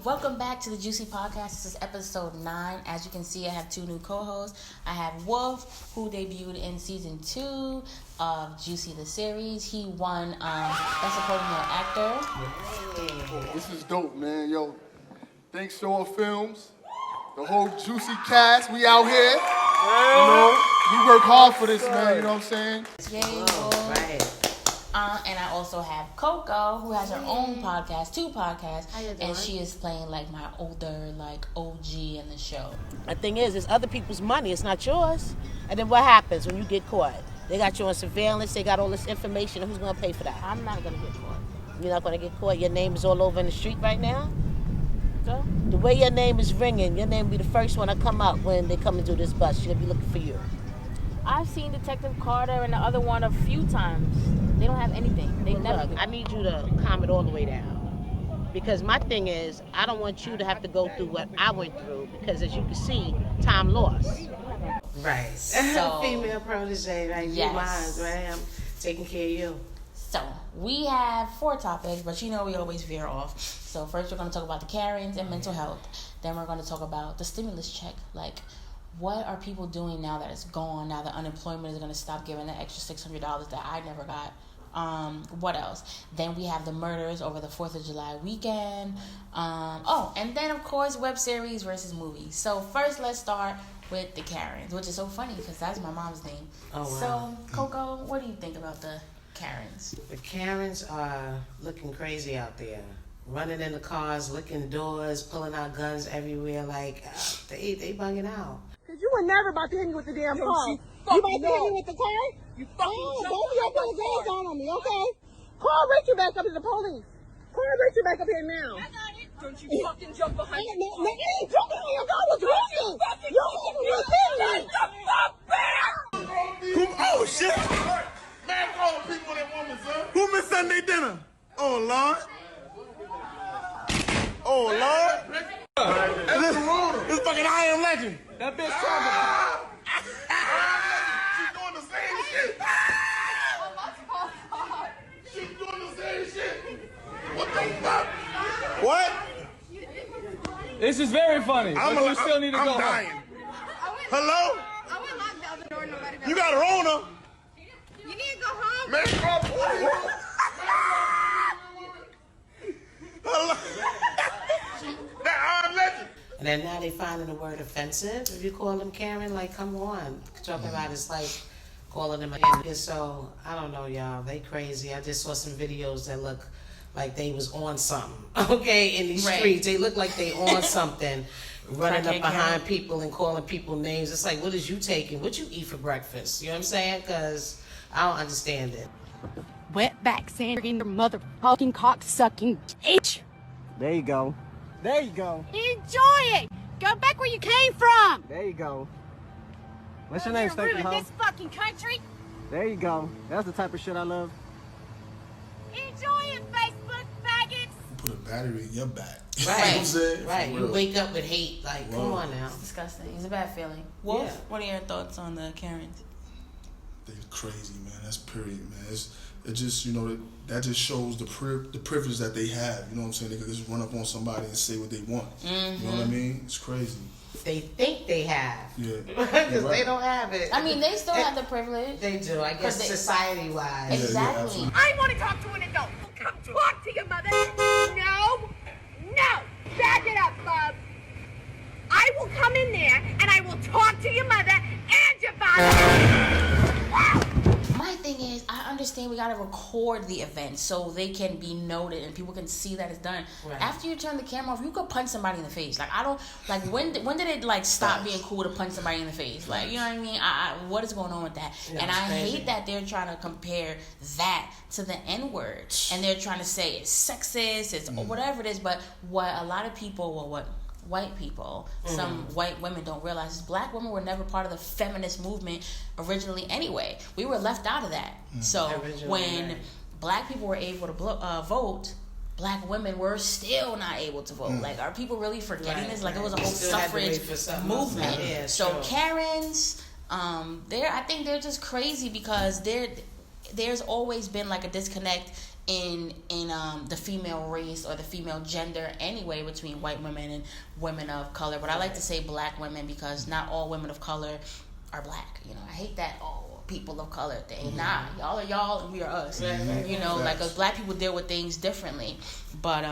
welcome back to the Juicy Podcast. This is episode 9. As you can see, I have 2 new co-hosts. I have Wolf, who debuted in season 2 of Juicy the series. He won Best Supporting Male Actor. Oh, this is dope, man. Yo, thanks Shaw Films, the whole Juicy cast. We out here. You know, we work hard for this, man. You know what I'm saying? Yay, Right. And I also have Coco, who has her own podcast, 2 podcasts, and she is playing like my older, like OG in the show. The thing is, it's other people's money. It's not yours. And then what happens when you get caught? They got you on surveillance. They got all this information. Who's going to pay for that? I'm not gonna get caught. You're not going to get caught. Your name is all over in the street right now. So the way your name is ringing, your name will be the first one to come up when they come and do this bus. She'll be looking for you. I've seen Detective Carter and the other one a few times. They don't have anything. They never. Look, I need you to calm it all the way down. Because my thing is, I don't want you to have to go through what I went through. Because as you can see, time lost. Right. So- Female protege, right? Yes. You mine, right? I'm taking care of you. So, we have 4 topics, but you know we always veer off. So, first we're going to talk about the Karens and mental health. Then we're going to talk about the stimulus check. Like, what are people doing now that it's gone, now that unemployment is going to stop giving the extra $600 that I never got? What else? Then we have the murders over the 4th of July weekend. And then, of course, web series versus movies. So, first let's start with the Karens, which is so funny because that's my mom's name. Oh, wow. So, Coco, what do you think about the Karens? The Karens are looking crazy out there. Running in the cars, licking doors, pulling out guns everywhere. Like, they bugging out. Cause you were never about to hit me with the damn car. You about to hit me with the car? You fucking don't be up putting guns down on me, okay? Call Richard back up to the police. Call Richard back up here now. I got it. Don't you fucking jump behind me. No, I ain't jumping on your car. What's wrong? You even with me. Oh shit! Man, call the people that woman, son. Who missed Sunday dinner? Oh Lord. Oh Lord. This fucking I Am Legend. That bitch trying She's doing the same shit. She's doing the same shit. What the fuck? What? This is very funny. But you still need to go. I'm dying. Hello? I went locked the other door, nobody got You got a Rona? You need to go home. Man, call the police. Hello? That I'm Legend. And then now they finding the word offensive. If you call them Karen, like, come on. Talking about it's like calling them a So, I don't know, y'all. They crazy. I just saw some videos that look like they was on something. Okay, in these streets. They look like they on something. Running up behind people and calling people names. It's like, what is you taking? What you eat for breakfast? You know what I'm saying? Because I don't understand it. Wetback sanding your motherfucking cock-sucking bitch. There you go. There you go. Enjoy it. Go back where you came from. There you go. What's your name, You're Stinky ruining Hoe? this fucking country. There you go. That's the type of shit I love. Enjoy it, Facebook faggots. Put a battery in your back. Right. You know what I'm saying? Right. For You real. wake up with hate. Like, come on now. It's disgusting. It's a bad feeling. Wolf, Yeah. what are your thoughts on the Karens? They're crazy, man. That's period, man. It just, you know, that just shows the privilege that they have. You know what I'm saying? They can just run up on somebody and say what they want. You know what I mean? It's crazy. They think they have. Yeah. Because they don't have it. I mean, they still have the privilege. They do, I guess, they- society-wise. Exactly. absolutely. I want to talk to an adult. Come talk to your mother. No. Back it up, bub. I will come in there and I will talk to your mother and your father. My thing is, I understand we gotta record the event so they can be noted and people can see that it's done. Right. After you turn the camera off, you could punch somebody in the face. Like, I don't, like, when did it, like, stop being cool to punch somebody in the face? Like, you know what I mean? What is going on with that? Yeah, and it's I crazy. hate that they're trying to compare that to the N-word. And they're trying to say it's sexist, it's whatever it is. But what a lot of people, well, what white people, some white women don't realize is black women were never part of the feminist movement originally anyway. We were left out of that. So Originally, when right. black people were able to vote, black women were still not able to vote. Like, are people really forgetting Right, this? Like, right. it was a You whole still had to wait suffrage for something movement. else. Yeah, so sure. Karens, I think they're just crazy because there's always been like a disconnect in the female race or the female gender anyway between white women and women of color. But I like to say black women because not all women of color are black. You know, I hate that people of color thing. Nah, y'all are y'all and we are us. You know, like black people deal with things differently. But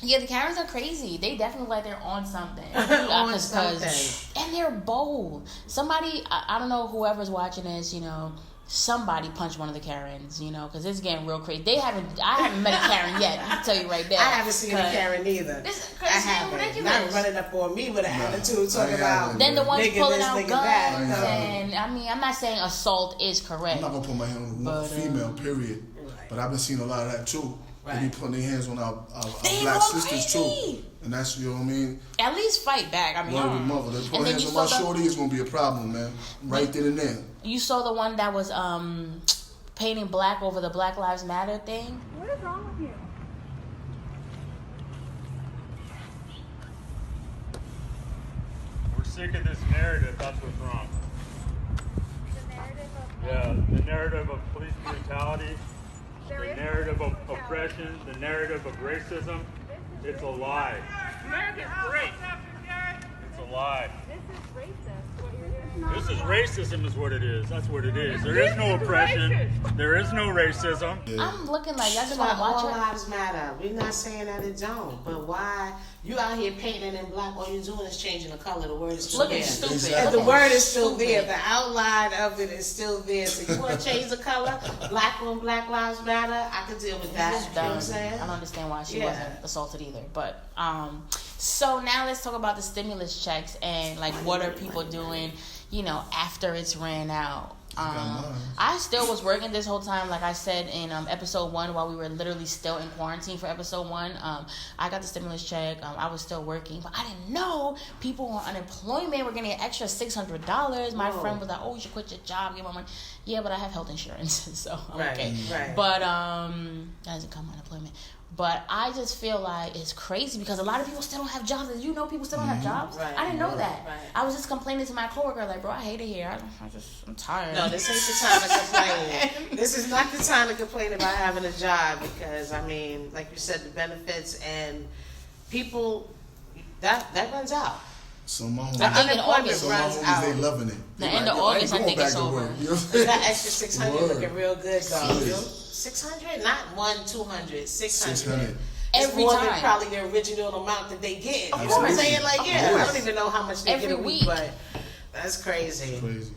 yeah, the Karens are crazy. They definitely like they're on something. And they're bold. Somebody, I don't know, whoever's watching this, you know, somebody punched one of the Karens, you know, because it's getting real crazy. I haven't met a Karen yet. I can tell you right there. I haven't seen a Karen either. This is I haven't. ridiculous. Not running up on me with an attitude, talking about then the ones nigga pulling this, out nigga guns, that. and I mean, I'm not saying assault is correct. I'm not gonna put my hand on a female, period. But I've been seeing a lot of that too. They be putting their hands on our black sisters too. And that's, you know what I mean? At least fight back. I mean, mother. They put hands on my shorty, it's gonna be a problem, man. Right then and there. You saw the one that was painting black over the Black Lives Matter thing? What is wrong with you? We're sick of this narrative, that's what's wrong. The narrative of Yeah, the narrative of police brutality, the narrative of oppression, the narrative of racism. It's a lie. America's great. It's a lie. This is racist. What you're doing. This is racism is what it is. That's what it is. There is no oppression. There is no racism. I'm looking like y'all just Why want to watch all it. lives matter. We're not saying that it don't, but why you out here painting in black? All you're doing is changing the color. The word is still Looking there. stupid. And the Looking word is still stupid. there. The outline of it is still there. So you want to change the color? Black on Black Lives Matter. I could deal with that. This is You know what dumb. I'm saying? I don't understand why she Yeah. wasn't assaulted either. But so now let's talk about the stimulus checks and like what are people doing, you know, after it's ran out. I still was working this whole time, like I said in episode 1, while we were literally still in quarantine for episode 1. I got the stimulus check. I was still working, but I didn't know people on unemployment were getting an extra $600. My friend was like, "Oh, you should quit your job, give me money." Yeah, but I have health insurance, so I'm okay. Right. But that doesn't come with unemployment. But I just feel like it's crazy because a lot of people still don't have jobs. You know, people still don't have jobs. Right. I didn't know that. Right. I was just complaining to my coworker, like, "Bro, I hate it here. I'm tired." No, this ain't the time to complain. This is not the time to complain about having a job because, I mean, like you said, the benefits and people, that runs out. So my homies, I think in August runs they out. loving it. The end of August, I think it's over. That extra 600 Word. looking real good, though. Good. 600, not 200, 600. It's Every more time. than probably the original amount that they get. Of You know what I'm course. saying? Like, Of yeah, I course. don't even know how much they Every get a week, week. but that's crazy. Crazy.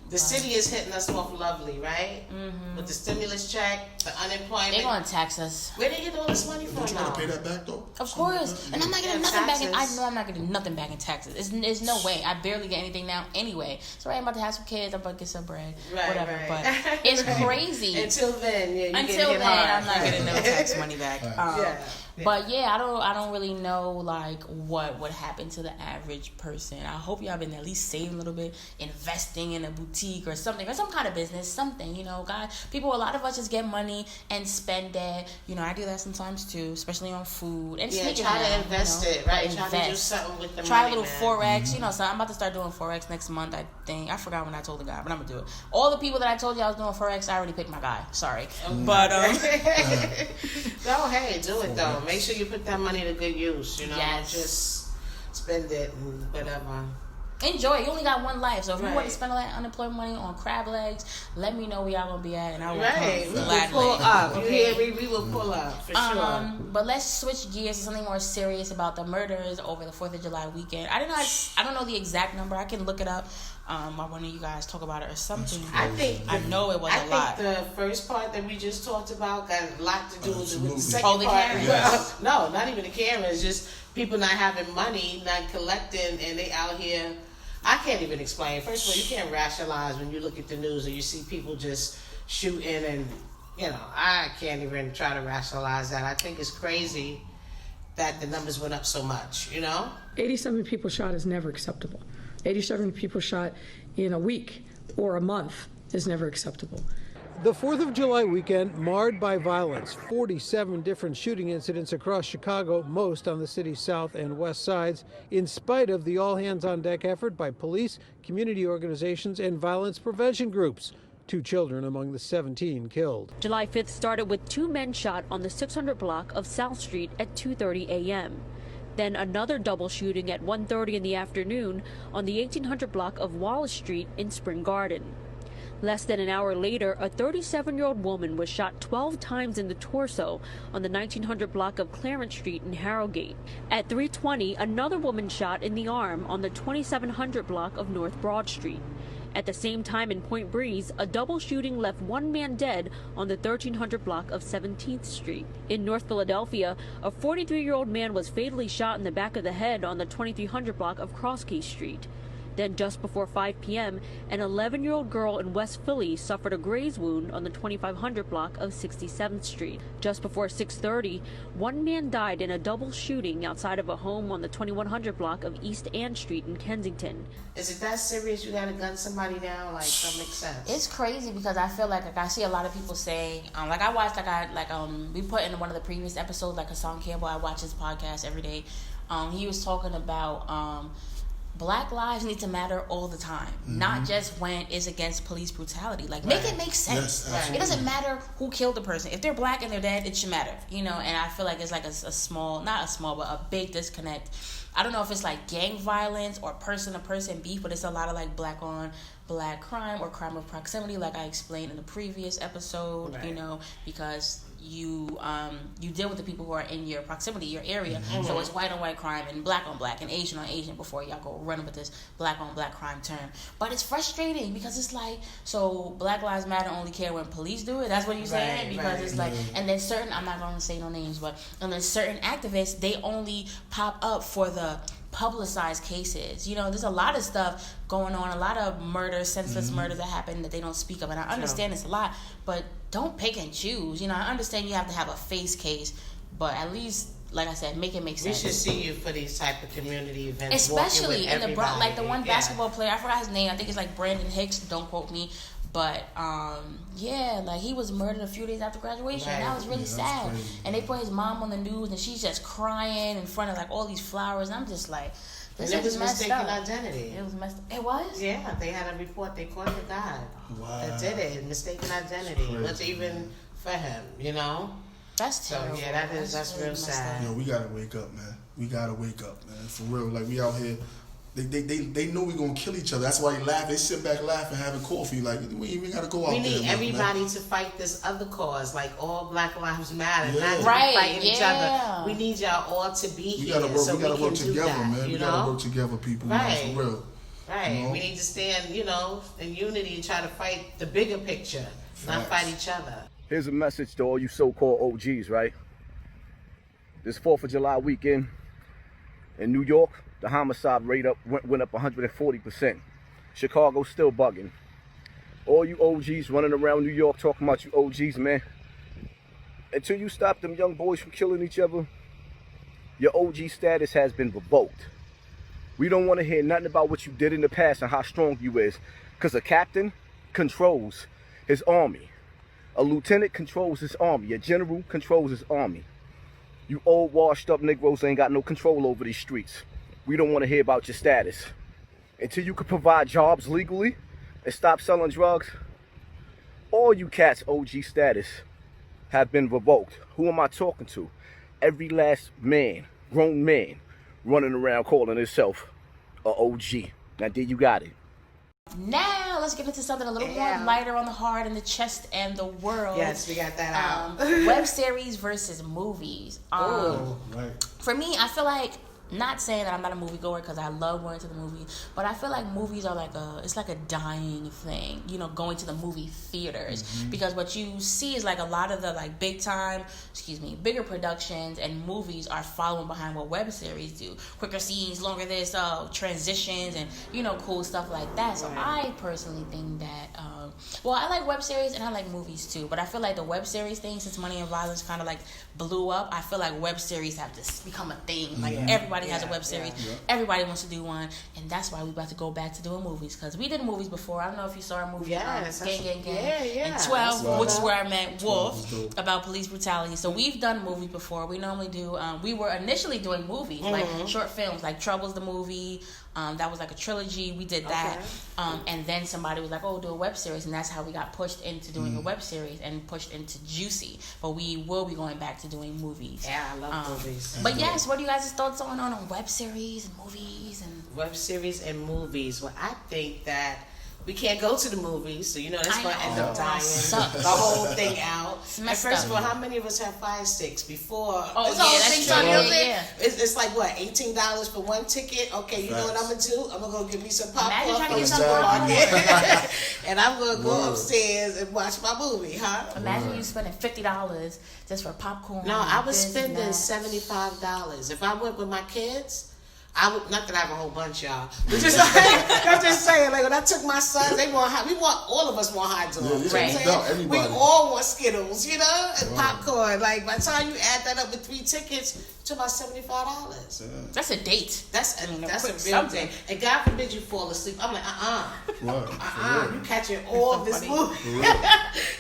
The city is hitting us off lovely, right? Mm-hmm. With the stimulus check, the unemployment. They're gonna tax us. Where they get all this money from Don't you now? gotta pay that back though? Of course, and I'm not getting Yeah, nothing back. taxes. I know I'm not getting nothing back in taxes. There's no way. I barely get anything now anyway. So I'm about to have some kids. I'm about to get some bread, whatever. Right. But it's crazy. Until then, yeah, you Until get hit then, hard. I'm not getting no tax money back. Yeah. But yeah, I don't really know like what would happen to the average person. I hope y'all been at least saving a little bit, investing in a boutique or something, or some kind of business, something. You know, God, people. A lot of us just get money and spend it. You know, I do that sometimes too, especially on food and Yeah, sneakers try now, to invest you know, it, right? Try to do invest. something with the Try money, a little man. Forex, you know. So I'm about to start doing Forex next month. I think I forgot when I told the guy, but I'm gonna do it. All the people that I told you I was doing Forex, I already picked my guy. Sorry, but No, hey, do it though. Make sure you put that money to good use. You know, Yes. just spend it and whatever. enjoy it. You only got one life, so if you Right. want to spend all that unemployment money on crab legs, let me know where y'all gonna be at, and I will Right, come we will gladly. pull up. You Okay? hear me? We will pull up for sure. But let's switch gears to something more serious about the murders over the 4th of July weekend. I don't know the exact number. I can look it up. While one of you guys talk about it or something. I know it was a lot. I think the first part that we just talked about got a lot to do with the Oh, second the part. Karens. Yes. No, not even the Karens. Just people not having money, not collecting, and they out here. I can't even explain. First of all, you can't rationalize when you look at the news and you see people just shooting, and you know, I can't even try to rationalize that. I think it's crazy that the numbers went up so much. You know. 87 people shot is never acceptable. 87 people shot in a week or a month is never acceptable. The 4th of July weekend marred by violence. 47 different shooting incidents across Chicago, most on the city's south and west sides, in spite of the all-hands-on-deck effort by police, community organizations, and violence prevention groups. 2 children among the 17 killed. July 5th started with 2 men shot on the 600 block of South Street at 2:30 a.m. Then another double shooting at 1:30 in the afternoon on the 1800 block of Wallace Street in Spring Garden. Less than an hour later, a 37-year-old woman was shot 12 times in the torso on the 1900 block of Clarence Street in Harrogate. At 3:20, another woman shot in the arm on the 2700 block of North Broad Street. At the same time in Point Breeze, a double shooting left 1 man dead on the 1300 block of 17th Street. In North Philadelphia, a 43-year-old man was fatally shot in the back of the head on the 2300 block of Crosskeys Street. Then just before 5 p.m., an 11-year-old girl in West Philly suffered a graze wound on the 2500 block of 67th Street. Just before 6:30, 1 man died in a double shooting outside of a home on the 2100 block of East Ann Street in Kensington. Is it that serious? You gotta gun somebody down? Like, that makes sense. It's crazy because I feel like I see a lot of people saying, like I watched, we put in one of the previous episodes, like Hassan Campbell, I watch his podcast every day. He was talking about Black lives need to matter all the time, not just when it's against police brutality. Like, make it make sense. Yes, it doesn't matter who killed the person. If they're black and they're dead, it should matter, you know. And I feel like it's like a small, not a small, but a big disconnect. I don't know if it's like gang violence or person-to-person beef, but it's a lot of like black on black crime or crime of proximity, like I explained in the previous episode. You know, because you deal with the people who are in your proximity, your area. So it's white on white crime and black on black and Asian on Asian before y'all go running with this black on black crime term. But it's frustrating because it's like, so Black Lives Matter only care when police do it? That's what you're saying? Because it's like, and then certain, I'm not going to say no names, but and then certain activists, they only pop up for the publicized cases. You know, there's a lot of stuff going on, a lot of murders, senseless murders that happen that they don't speak of, and I understand it's a lot, but don't pick and choose. You know, I understand you have to have a face case, but at least, like I said, make it make sense. We should see you for these type of community events, especially in the like the one Yeah. basketball player, I forgot his name, I think it's like Brandon Hicks, don't quote me, but yeah, like he was murdered a few days after graduation. And that was really sad. And they put his mom on the news and she's just crying in front of like all these flowers, and I'm just like, this And it is was messed mistaken up. identity. It was messed up. It was? Yeah, they had a report. They caught the guy that did it. Mistaken identity. What's even for him, you know? That's terrible. So yeah, that's real sad. Yo, we gotta wake up, man. We gotta wake up, man. For real. Like, we out here. They know we gonna kill each other. That's why they laugh. They sit back laughing, having coffee. Like, we even gotta go out there. We need man. everybody to fight this other cause, like all Black Lives Matter, Yeah. not to be fighting each other. We need y'all all to be We here gotta work. so we gotta work can together, do that, man. you We know? gotta work together, people. Right. Man, for real. Right. You know? We need to stand, you know, in unity and try to fight the bigger picture, not fight each other. Here's a message to all you so-called OGs, right? This 4th of July weekend in New York, the homicide rate went up 140%. Chicago's still bugging. All you OGs running around New York talking about you OGs, man. Until you stop them young boys from killing each other, your OG status has been revoked. We don't want to hear nothing about what you did in the past and how strong you is. Because a captain controls his army. A lieutenant controls his army. A general controls his army. You old washed up Negroes ain't got no control over these streets. We don't want to hear about your status. Until you can provide jobs legally and stop selling drugs, all you cats OG status have been revoked. Who am I talking to? Every last man, grown man, running around calling himself a OG. Now there you got it. Now let's get into something a little more lighter on the heart and the chest and the world. Yes, we got that out. Web series versus movies. Right. For me, I feel like, not saying that I'm not a moviegoer because I love going to the movie, but I feel like movies are like it's like a dying thing, you know, going to the movie theaters, because what you see is like a lot of the like bigger productions and movies are following behind what web series do. Quicker scenes, longer this, transitions, and you know, cool stuff like that. So I personally think that I like web series and I like movies too, but I feel like the web series thing, since Money and Violence kind of like blew up, I feel like web series have to become a thing. Like everybody has a web series. Everybody wants to do one, and that's why we about to go back to doing movies, because we did movies before. I don't know if you saw our movie, Gang, and 12, which is where I met Wolf, about police brutality. So we've done movies before. We normally do. We were initially doing movies, like short films, like Troubles the movie. That was like a trilogy. We did that. And then somebody was like, oh, do a web series. And that's how we got pushed into doing a web series and pushed into Juicy. But we will be going back to doing movies. Yeah, I love movies. But yes, what are you guys' thoughts on web series and movies? Web series and movies. Well, I think that we can't go to the movies, so that's going to end up dying the whole thing out. And first of all, how many of us have Fire Sticks before? That's true. It's like what, $18 for one ticket? Okay, you know what I'm gonna do? I'm gonna go get me some popcorn from the supermarket, and I'm gonna go upstairs and watch my movie, huh? Imagine you spending $50 just for popcorn. No, I was spending $75 if I went with my kids. I would, not that I have a whole bunch, y'all. But just like, I'm just saying, like when I took my sons, all of us want hot dogs. Right. We all want Skittles, and popcorn. Like by the time you add that up with 3 tickets, it's about $75. That's a date. That's a real date. And God forbid you fall asleep. I'm like, you catching all this movie.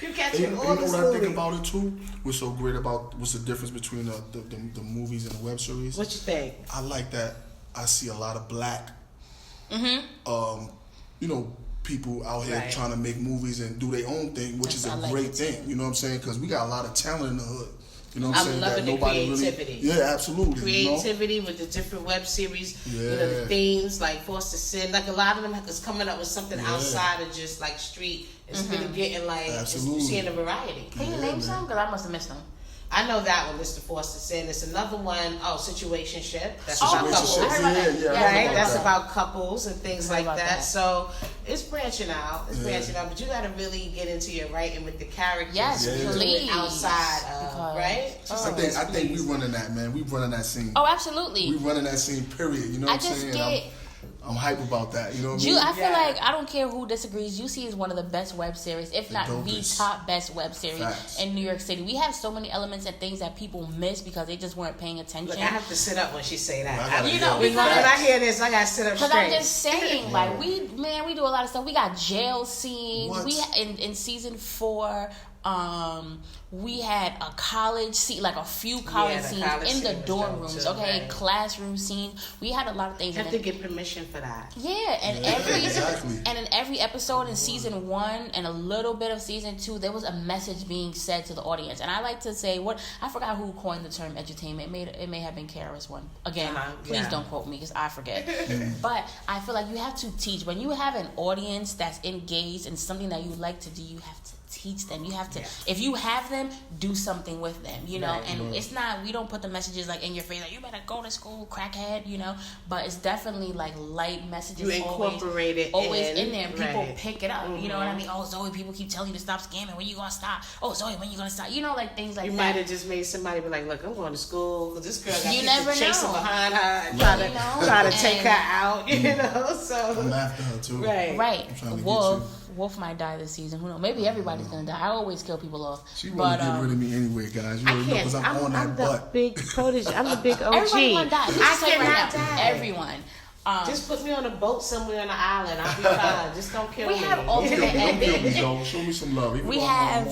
You catching all this movie. You know what I think about it too? What's so great about what's the difference between the movies and the web series? What you think? I like that. I see a lot of black, people out here trying to make movies and do their own thing, which is a great thing. You know what I'm saying? Because we got a lot of talent in the hood. You know what I'm saying? I'm loving the creativity. Really, absolutely. Creativity with the different web series, the themes like Forced to Sin. Like a lot of them is coming up with something outside of just like street. It's really getting like seeing a variety. Can you name some? Because I must have missed them. I know that one, Mr. Forced to Sin. There's another one, Situationship. That's about couples. Right? That's about couples and things like that. So it's branching out. But you got to really get into your writing with the characters. Yes, please. Outside of, right? I think we running that, man. We running that scene. Oh, absolutely. We running that scene, period. You know what I'm saying? I'm hype about that. You know what I mean? I feel like, I don't care who disagrees, Juicy is one of the best web series, if not the top best web series in New York City. We have so many elements and things that people miss because they just weren't paying attention. Look, I have to sit up when she say that. When I hear this, I got to sit up straight. Because I'm just saying, like, we do a lot of stuff. We got jail scenes. In season 4, we had a college scene, like a few college scenes in the dorm rooms, classroom scenes. We had a lot of things. You have to get permission for that. Yeah, and in every episode in season 1 and a little bit of season 2, there was a message being said to the audience. And I like to say, I forgot who coined the term edutainment. It may have been Kara's one. Again, please don't quote me because I forget. But I feel like you have to teach. When you have an audience that's engaged in something that you like to do, you have to teach them. You have to, if you have them, do something with them, and it's not, we don't put the messages like in your face, like you better go to school, crackhead, but it's definitely like light messages. You incorporate it always in there, and people pick it up. You know what I mean? Oh, Zoe, people keep telling you to stop scamming. When you gonna stop? Oh, Zoe, when you gonna stop? Like things like that. You might have just made somebody be like, look, I'm going to school. This girl got you never chasing behind her, try to take her out. So I'm after her too. Right. Wolf might die this season. Who knows? Maybe everybody's gonna die. I always kill people off. She won't get rid of me anyway, guys. You already know because I'm on that butt. I'm the big protege. I'm the big OG. Everybody's gonna die. I cannot die. Everyone. Just put me on a boat somewhere on the island. I'll be fine. Just don't kill me. We have alternate endings. Show me some love. We have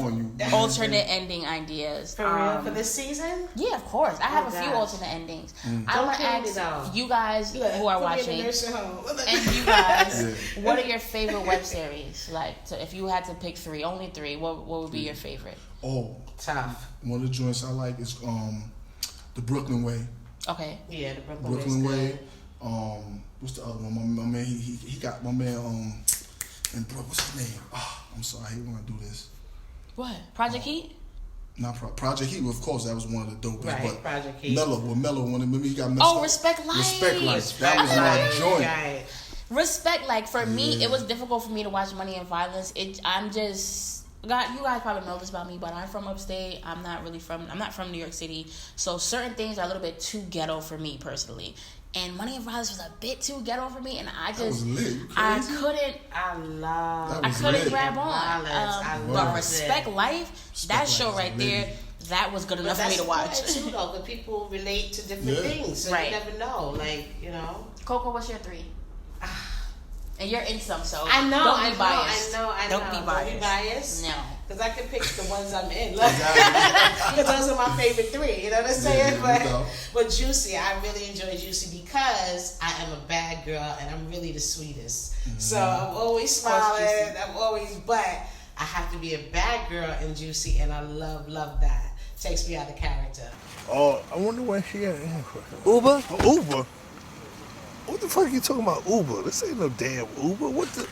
alternate ending ideas. For real? For this season? Yeah, of course. I have a few alternate endings. I want to ask you guys who are watching, and you guys, what are your favorite web series? Like, if you had to pick 3, only 3, what would be your favorite? Oh, tough. One of the joints I like is the Brooklyn Way. Okay. Yeah, the Brooklyn Way. What's the other one? My man, he got my man and what's his name? I'm sorry, I hate when I do this. What? Project Heat? Not Project Heat. Well, of course, that was one of the dopest. Right, but Project Heat. Mellow wanted me. He got messed up. Respect Life. Respect Life. That was my joint. Right. Respect, like for me, it was difficult for me to watch Money and Violence. You guys probably know this about me, but I'm from upstate. I'm not from New York City, so certain things are a little bit too ghetto for me personally. And Money and Violence was a bit too ghetto for me, and I couldn't grab on. But Respect Life, that show right there, that was good enough for me to watch. That's too, though, because people relate to different things, so you never know. Coco, what's your 3? And you're in some, so I know. Don't be biased. Don't be biased. No. Because I can pick the ones I'm in. Because those are my favorite 3. You know what I'm saying? But Juicy, I really enjoy Juicy because I am a bad girl and I'm really the sweetest. So I'm always smiling. But I have to be a bad girl in Juicy, and I love that. Takes me out of character. Oh, I wonder where she at. Uber? Oh, Uber? What the fuck are you talking about, Uber? This ain't no damn Uber. What the?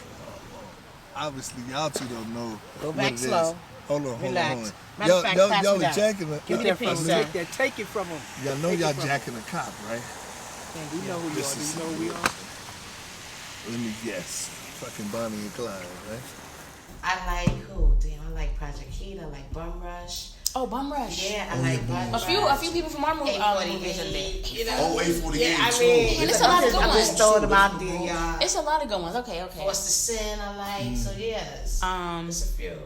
Obviously, y'all two don't know. Go what back it slow. Is. Hold on. Relax. Matter of fact, pass y'all it out. jacking the. Give me the piece, sir. Take it from him. Y'all know y'all jacking a cop, right? Man, we know who you are. Do you know who we are? Let me guess. Fucking Bonnie and Clyde, right? I like who? Damn, I like Project Heat. I like Bum Rush. Oh, Bum Rush. Yeah, I like Bum Rush. A few people from our movie movies in there. You know? Oh, 848 Yeah, I too. mean, It's a lot of good I'm ones. just throwing them out there, y'all. It's a lot of good ones. Okay. Forced to Sin, I like. So yes, it's a few.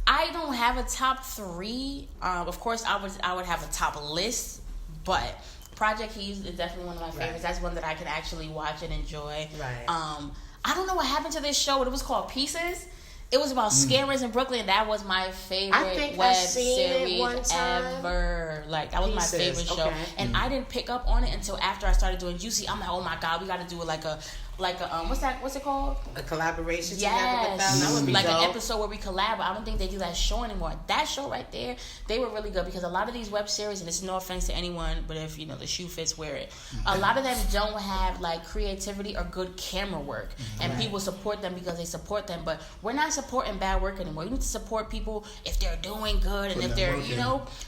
I don't have a top 3. Of course, I would have a top list, but Project Heat is definitely one of my favorites. That's one that I can actually watch and enjoy. Right. I don't know what happened to this show, but it was called Pieces. It was about scammers in Brooklyn. That was my favorite web series ever. Like, that was my favorite show. And I didn't pick up on it until after I started doing Juicy. I'm like, oh my God, we got to do it like a what's it called? A collaboration together with them. Yes, That would be like dope. an episode where we collab. But I don't think they do that show anymore. That show right there, they were really good because a lot of these web series, and it's no offense to anyone, but if you know the shoe fits, wear it. A lot of them don't have like creativity or good camera work, and people support them because they support them. But we're not supporting bad work anymore. You need to support people if they're doing good and if they're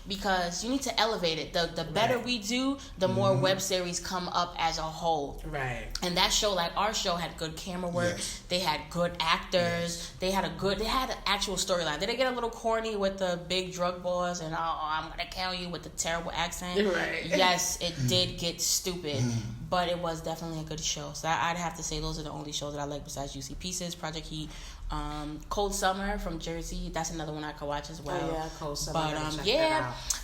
because you need to elevate it. The better we do, the more web series come up as a whole. Right. And that show, like our show, had good camera work. They had good actors. They had an actual storyline. Did they get a little corny with the big drug boss and I'm gonna kill you with the terrible accent? Right. Yes, it did get stupid, but it was definitely a good show. So I'd have to say those are the only shows that I like besides Juicy Pieces, Project Heat, Cold Summer from Jersey. That's another one I could watch as well. Oh yeah, Cold Summer. But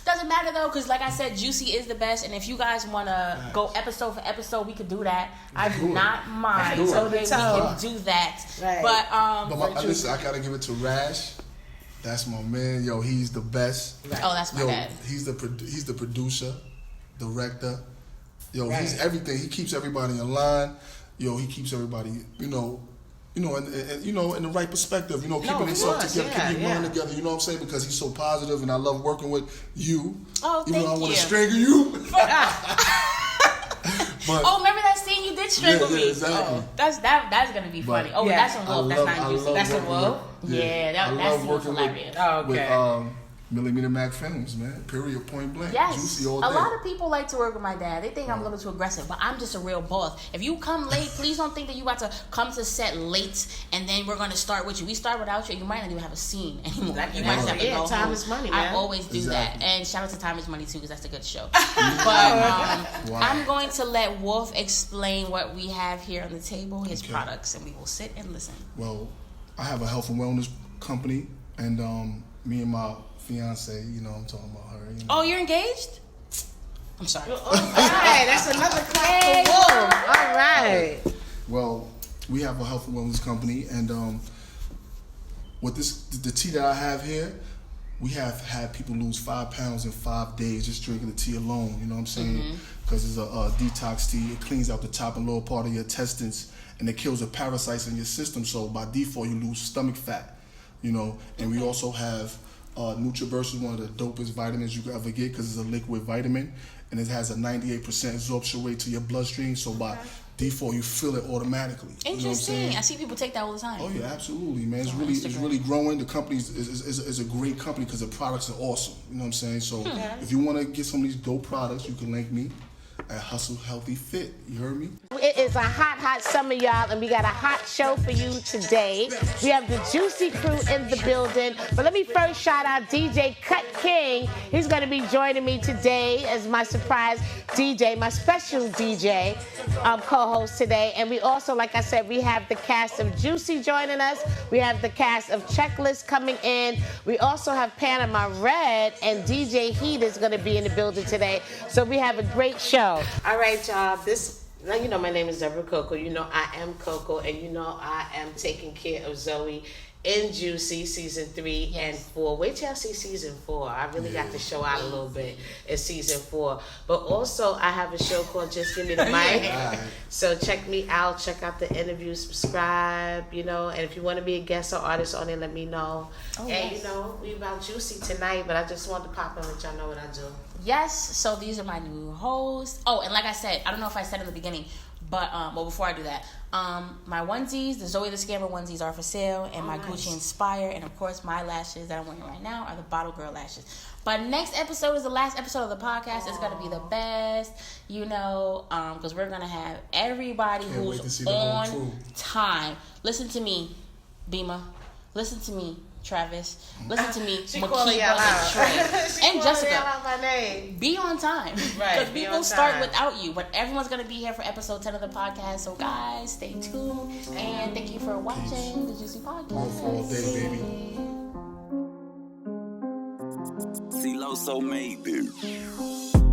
doesn't matter though, because like I said, Juicy is the best. And if you guys want to go episode for episode, we could do that. I do not mind. Okay, we can do that. Right. But listen, I gotta give it to Rash. That's my man. Yo, he's the best. Right. Oh, that's my dad. He's the producer, director. Yo, he's everything. He keeps everybody in line. Yo, he keeps everybody, and in the right perspective, keeping themselves together, keeping your mind together, you know what I'm saying? Because he's so positive, and I love working with you. Oh, even though I want to you. strangle you. But, remember that scene you did strangle me? Exactly. Oh, that's gonna be funny. That's a wolf. That's not Juicy. That's a wolf. That scene was hilarious. Oh, okay. With Millimeter Mac Films, man. Period. Point blank. Yes. Juicy all day. A lot of people like to work with my dad. They think I'm a little too aggressive, but I'm just a real boss. If you come late, please don't think that you about to come to set late and then we're going to start with you. We start without you, you might not even have a scene anymore. You might just have to go time home. is money, man. I always do that. And shout out to Time is Money too, because that's a good show. But I'm going to let Wolf explain what we have here on the table, his products, and we will sit and listen. Well, I have a health and wellness company, and me and my fiance, I'm talking about her. Oh, you're engaged? I'm sorry. All right, that's another clap for Wolf. All right. Well, we have a health and wellness company, and with the tea that I have here, we have had people lose 5 pounds in 5 days just drinking the tea alone. You know what I'm saying? Because it's a detox tea. It cleans out the top and lower part of your intestines, and it kills the parasites in your system. So by default, you lose stomach fat. And we also have NutriBurst, one of the dopest vitamins you could ever get because it's a liquid vitamin, and it has a 98% absorption rate to your bloodstream. So by default, you feel it automatically. Interesting. I see people take that all the time. Oh yeah, absolutely, man. It's really growing. The company is a great company because the products are awesome. You know what I'm saying? So if you want to get some of these dope products, you can link me at Hustle Healthy Fit. You heard me? It is a hot summer, y'all, and we got a hot show for you today. We have the Juicy crew in the building. But let me first shout out DJ Cut King. He's going to be joining me today as my surprise DJ, my special DJ co-host today. And we also, like I said, we have the cast of Juicy joining us. We have the cast of Checklist coming in. We also have Panama Red, and DJ Heat is going to be in the building today. So we have a great show. All right, y'all. My name is Deborah Coco. I am Coco, and I am taking care of Zoe in Juicy season 3 and 4. Wait till y'all see season 4. I really got to show out a little bit in season 4. But also, I have a show called Just Give Me the Mic. So check me out. Check out the interview. Subscribe. You know, and if you want to be a guest or artist on it, let me know. And you know, we about Juicy tonight, but I just wanted to pop in and let y'all know what I do. Yes. So these are my new hosts. Oh, and like I said, I don't know if I said in the beginning. But well, before I do that, my onesies, the Zoe the Scammer onesies are for sale, and my Gucci Inspire, and of course my lashes that I'm wearing right now are the Bottle Girl lashes. But next episode is the last episode of the podcast. It's gonna be the best, you know, because we're gonna have everybody who's on time. Listen to me, Bima. Listen to me, Travis. Listen to me, Makiba and Trey. And Jessica. Out my name. Be on time. Right. Because people start without you. But everyone's going to be here for episode 10 of the podcast. So, guys, stay tuned. And thank you for watching the Juicy Podcast. All day, baby. CeeLo so made, bitch.